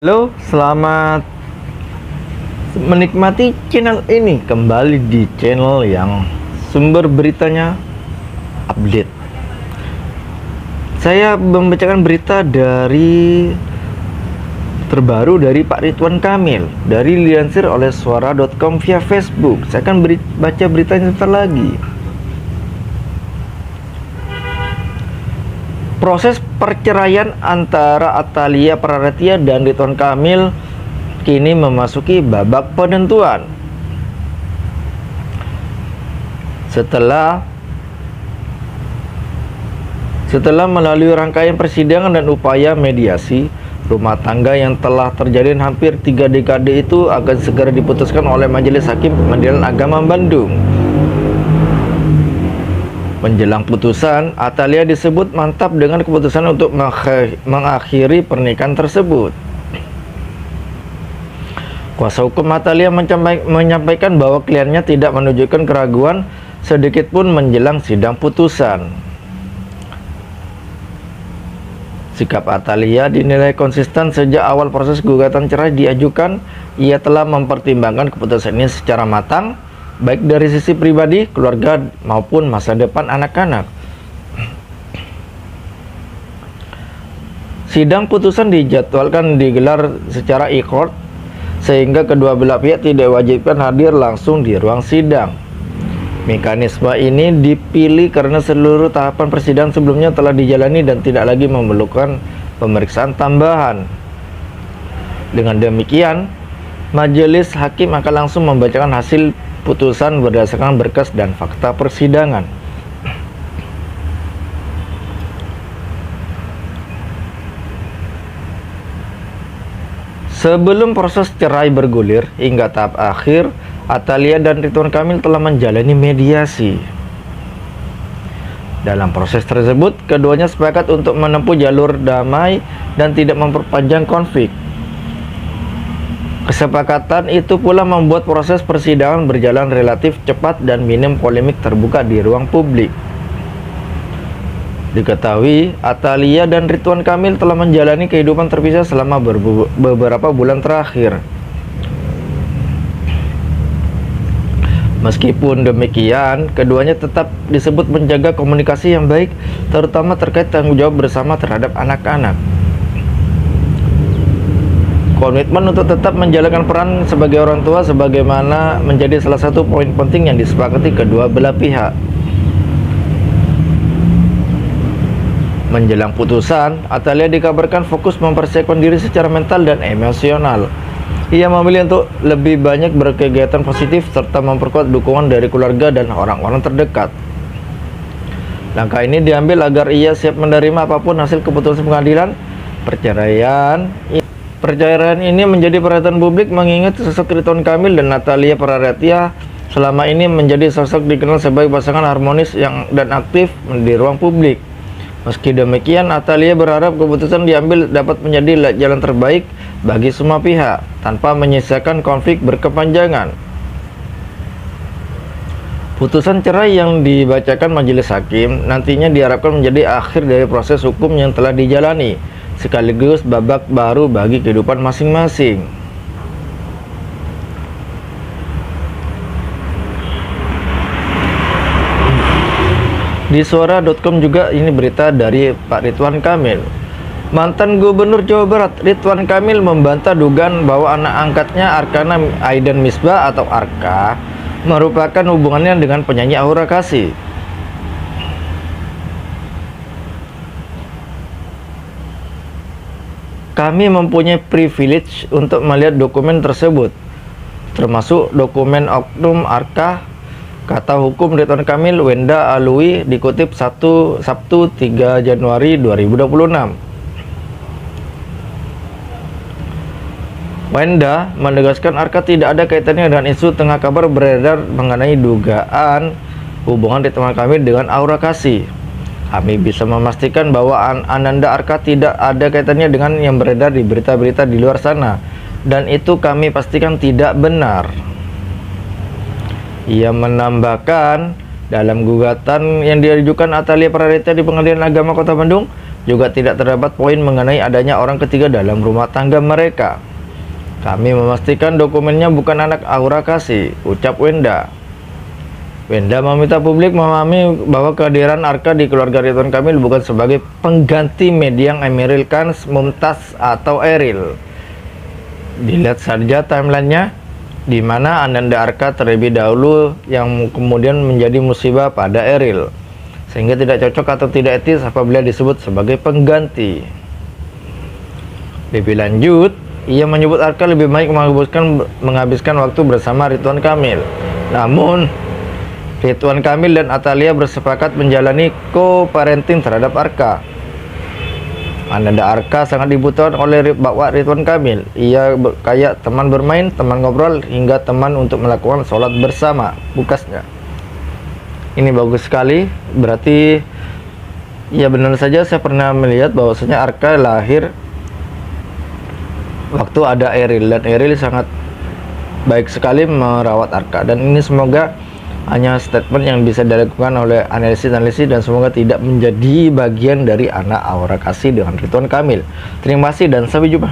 Halo, selamat menikmati channel ini. Kembali di channel yang sumber beritanya update. Saya membacakan berita terbaru dari Pak Ridwan Kamil, dari dilansir oleh suara.com via Facebook. Saya akan baca beritanya sebentar lagi. Proses perceraian antara Atalia Praratia dan Ridwan Kamil kini memasuki babak penentuan. Setelah melalui rangkaian persidangan dan upaya mediasi, rumah tangga yang telah terjalin hampir 3 dekade itu akan segera diputuskan oleh Majelis Hakim Pengadilan Agama Bandung. Menjelang putusan, Atalia disebut mantap dengan keputusan untuk mengakhiri pernikahan tersebut. Kuasa hukum Atalia menyampaikan bahwa kliennya tidak menunjukkan keraguan sedikit pun menjelang sidang putusan. Sikap Atalia dinilai konsisten sejak awal proses gugatan cerai diajukan. Ia telah mempertimbangkan keputusan ini secara matang, baik dari sisi pribadi, keluarga, maupun masa depan anak-anak. Sidang putusan dijadwalkan digelar secara e-court, sehingga kedua belah pihak tidak diwajibkan hadir langsung di ruang sidang. Mekanisme ini dipilih karena seluruh tahapan persidangan sebelumnya telah dijalani dan tidak lagi memerlukan pemeriksaan tambahan. Dengan demikian, majelis hakim akan langsung membacakan hasil putusan berdasarkan berkas dan fakta persidangan. Sebelum proses cerai bergulir hingga tahap akhir, Atalia dan Ridwan Kamil telah menjalani mediasi. Dalam proses tersebut, keduanya sepakat untuk menempuh jalur damai dan tidak memperpanjang konflik. Kesepakatan itu pula membuat proses persidangan berjalan relatif cepat dan minim polemik terbuka di ruang publik. Diketahui, Atalia dan Ridwan Kamil telah menjalani kehidupan terpisah selama beberapa bulan terakhir. Meskipun demikian, keduanya tetap disebut menjaga komunikasi yang baik, terutama terkait tanggung jawab bersama terhadap anak-anak. Komitmen untuk tetap menjalankan peran sebagai orang tua sebagaimana menjadi salah satu poin penting yang disepakati kedua belah pihak. Menjelang putusan, Atalia dikabarkan fokus mempersiapkan diri secara mental dan emosional. Ia memilih untuk lebih banyak berkegiatan positif serta memperkuat dukungan dari keluarga dan orang-orang terdekat. Langkah ini diambil agar ia siap menerima apapun hasil keputusan pengadilan. Perceraian ini menjadi perhatian publik mengingat sosok Ridwan Kamil dan Atalia Praratia selama ini menjadi sosok dikenal sebagai pasangan harmonis dan aktif di ruang publik. Meski demikian, Atalia berharap keputusan diambil dapat menjadi jalan terbaik bagi semua pihak tanpa menyisakan konflik berkepanjangan. Putusan cerai yang dibacakan majelis hakim nantinya diharapkan menjadi akhir dari proses hukum yang telah dijalani, sekaligus babak baru bagi kehidupan masing-masing. Di suara.com juga ini berita dari Pak Ridwan Kamil. Mantan Gubernur Jawa Barat Ridwan Kamil membantah dugaan bahwa anak angkatnya Arkana Aidan Misbah atau Arka merupakan hubungannya dengan penyanyi Aura Kasih. Kami mempunyai privilege untuk melihat dokumen tersebut, termasuk dokumen oknum Arka, kata hukum Ridwan Kamil Wenda Alwi, dikutip Sabtu 3 Januari 2026. Wenda menegaskan Arka tidak ada kaitannya dengan isu tengah kabar beredar mengenai dugaan hubungan Ridwan Kamil dengan Aura Kasih. Kami bisa memastikan bahwa Ananda Arka tidak ada kaitannya dengan yang beredar di berita-berita di luar sana, dan itu kami pastikan tidak benar. Ia menambahkan, dalam gugatan yang diajukan Atalia Praratia di Pengadilan Agama Kota Bandung, Juga tidak terdapat poin mengenai adanya orang ketiga dalam rumah tangga mereka. Kami memastikan dokumennya bukan anak Aura Kasih, ucap Wenda. Wenda meminta publik memahami bahwa kehadiran Arka di keluarga Ridwan Kamil bukan sebagai pengganti Mendiang, Emeril Kans, Mumtaz, atau Eril. Dilihat saja timelinenya, di mana Ananda Arka terlebih dahulu yang kemudian menjadi musibah pada Eril, sehingga tidak cocok atau tidak etis apabila disebut sebagai pengganti. Lebih lanjut, ia menyebut Arka lebih baik menghabiskan waktu bersama Ridwan Kamil. Namun, Ridwan Kamil dan Atalia bersepakat menjalani co-parenting terhadap Arka. Ananda Arka sangat dibutuhkan oleh bapak Ridwan Kamil. Ia kayak teman bermain, teman ngobrol, hingga teman untuk melakukan sholat bersama, bukasnya. Ini bagus sekali, berarti ya benar saja saya pernah melihat bahwasanya Arka lahir waktu ada Eril, dan Eril sangat baik sekali merawat Arka, dan ini semoga hanya statement yang bisa dilakukan oleh analisis dan semoga tidak menjadi bagian dari anak Aura Kasih dengan Ridwan Kamil. Terima kasih dan sampai jumpa.